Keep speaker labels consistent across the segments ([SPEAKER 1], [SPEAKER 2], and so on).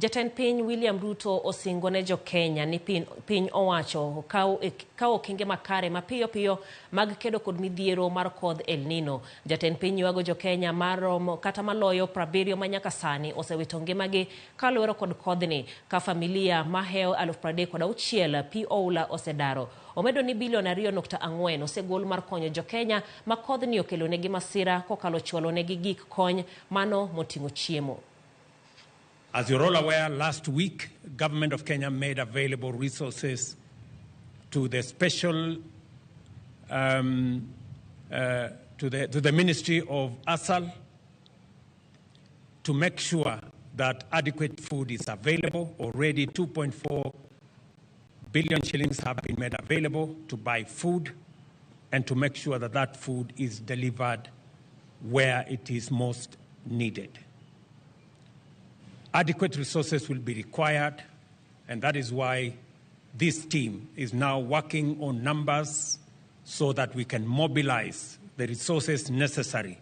[SPEAKER 1] Jatend piny William Ruto osingone jo Kenya ni piny owacho kao okenge makare mapiyo piyo mag kedo kod midhiero mar kodh El Nino. Jatend piny yuago jo Kenya maromo kata maloyo 70 manyaka sani osewito ngimagi kaluwore kod kodhni ka familia maheo 36,000 pi oula osedaro. Omedo ni bilion 2.4 osegol mar konyo jo Kenya ma kodhni okelonegi masira kokalo chwalonegi gik kony mano moting'o chiemo.
[SPEAKER 2] As you're all aware, last week, Government of Kenya made available resources to the special, to the Ministry of ASAL to make sure that adequate food is available. Already 2.4 billion shillings have been made available to buy food and to make sure that that food is delivered where it is most needed. Adequate resources will be required, and that is why this team is now working on numbers so that we can mobilize the resources necessary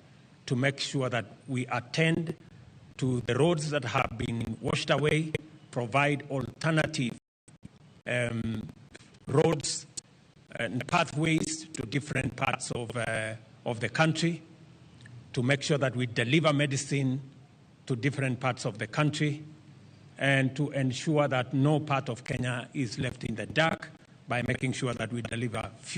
[SPEAKER 2] to make sure that we attend to the roads that have been washed away, provide alternative roads and pathways to different parts of the country, to make sure that we deliver medicine to different parts of the country, and to ensure that no part of Kenya is left in the dark by making sure that we deliver